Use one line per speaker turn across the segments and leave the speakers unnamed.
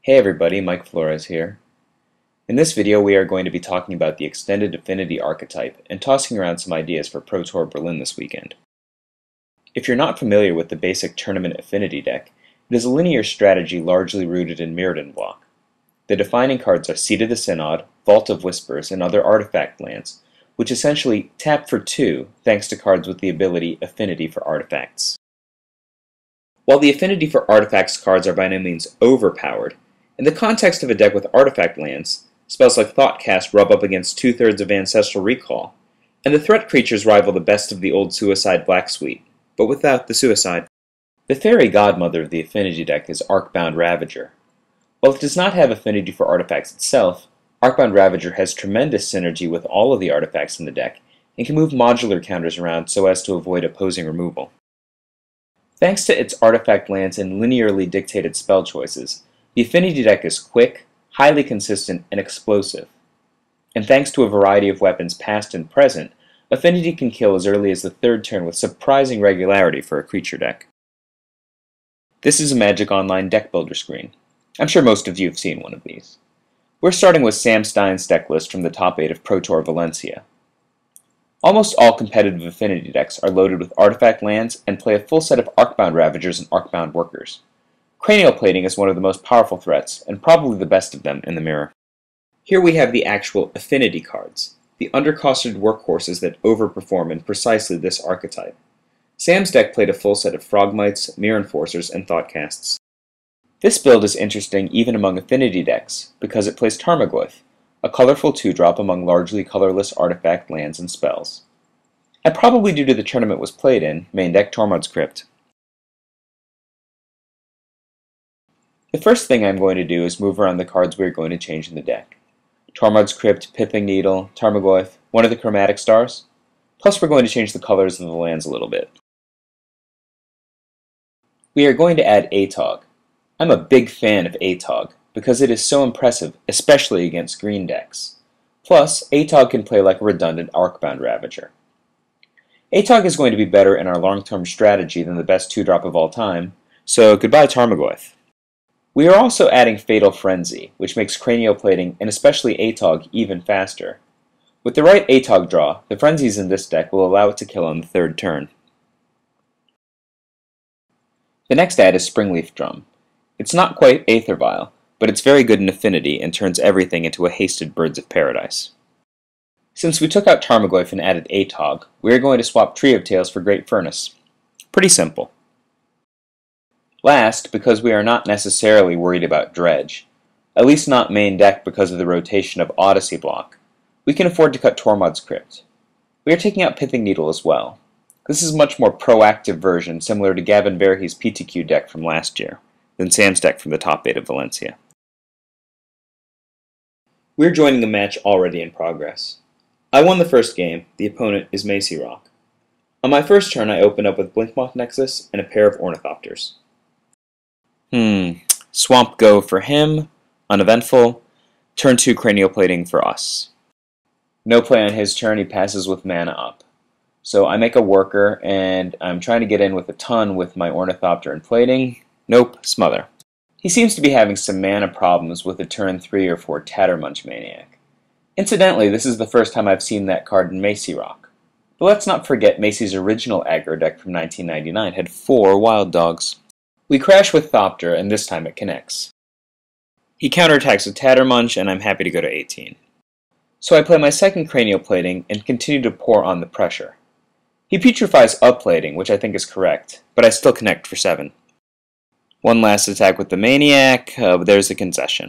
Hey everybody, Mike Flores here. In this video we are going to be talking about the extended Affinity archetype and tossing around some ideas for Pro Tour Berlin this weekend. If you're not familiar with the basic tournament Affinity deck, it is a linear strategy largely rooted in Mirrodin block. The defining cards are Seat of the Synod, Vault of Whispers, and other artifact lands, which essentially tap for 2 thanks to cards with the ability Affinity for artifacts. While the Affinity for artifacts cards are by no means overpowered, in the context of a deck with artifact lands, spells like Thoughtcast rub up against 2/3 of Ancestral Recall, and the threat creatures rival the best of the old Suicide Black Suite, but without the suicide. The fairy godmother of the Affinity deck is Arcbound Ravager. While it does not have Affinity for artifacts itself, Arcbound Ravager has tremendous synergy with all of the artifacts in the deck, and can move modular counters around so as to avoid opposing removal. Thanks to its artifact lands and linearly dictated spell choices, the Affinity deck is quick, highly consistent, and explosive. And thanks to a variety of weapons past and present, Affinity can kill as early as the 3rd turn with surprising regularity for a creature deck. This is a Magic Online deck builder screen. I'm sure most of you have seen one of these. We're starting with Sam Stein's deck list from the top 8 of Pro Tour Valencia. Almost all competitive Affinity decks are loaded with artifact lands and play a full set of Arcbound Ravagers and Arcbound Workers. Cranial Plating is one of the most powerful threats, and probably the best of them in the mirror. Here we have the actual Affinity cards, the undercosted workhorses that overperform in precisely this archetype. Sam's deck played a full set of Frogmites, Mirror Enforcers, and Thoughtcasts. This build is interesting even among Affinity decks, because it plays Tarmogoyf, a colorful 2-drop among largely colorless artifact lands and spells. And probably due to the tournament was played in, main deck Tormod's Crypt. The first thing I'm going to do is move around the cards we're going to change in the deck. Tormod's Crypt, Pithing Needle, Tarmogoyf, one of the chromatic stars. Plus we're going to change the colors of the lands a little bit. We are going to add Atog. I'm a big fan of Atog, because it is so impressive, especially against green decks. Plus, Atog can play like a redundant Arcbound Ravager. Atog is going to be better in our long-term strategy than the best 2-drop of all time, so goodbye Tarmogoyf. We are also adding Fatal Frenzy, which makes cranial plating, and especially Atog, even faster. With the right Atog draw, the frenzies in this deck will allow it to kill on the 3rd turn. The next add is Springleaf Drum. It's not quite Aether Vial, but it's very good in Affinity and turns everything into a hasted Birds of Paradise. Since we took out Tarmogoyf and added Atog, we are going to swap Tree of Tales for Great Furnace. Pretty simple. Last, because we are not necessarily worried about Dredge, at least not main deck because of the rotation of Odyssey block, we can afford to cut Tormod's Crypt. We are taking out Pithing Needle as well. This is a much more proactive version, similar to Gavin Verhey's PTQ deck from last year, than Sam's deck from the top 8 of Valencia. We're joining a match already in progress. I won the first game, the opponent is Macy Rock. On my first turn I open up with Blinkmoth Nexus and a pair of Ornithopters. Swamp Go for him, uneventful, turn 2 Cranial Plating for us. No play on his turn, he passes with mana up. So I make a worker, and I'm trying to get in with a ton with my Ornithopter and Plating. Nope, Smother. He seems to be having some mana problems with a turn 3 or 4 Tattermunch Maniac. Incidentally, this is the first time I've seen that card in Macy Rock. But let's not forget Macy's original aggro deck from 1999 had 4 Wild Dogs. We crash with Thopter, and this time it connects. He counterattacks with Tattermunch, and I'm happy to go to 18. So I play my second Cranial Plating and continue to pour on the pressure. He putrefies Upplating, which I think is correct, but I still connect for 7. One last attack with the Maniac, but there's a concession.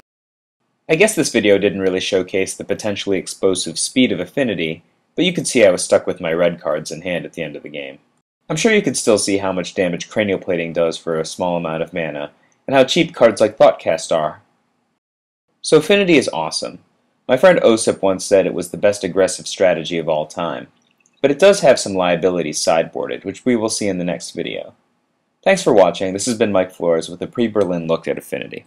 I guess this video didn't really showcase the potentially explosive speed of Affinity, but you could see I was stuck with my red cards in hand at the end of the game. I'm sure you could still see how much damage Cranial Plating does for a small amount of mana, and how cheap cards like Thoughtcast are. So Affinity is awesome. My friend Osip once said it was the best aggressive strategy of all time, but it does have some liabilities sideboarded, which we will see in the next video. Thanks for watching. This has been Mike Flores with a pre-Berlin look at Affinity.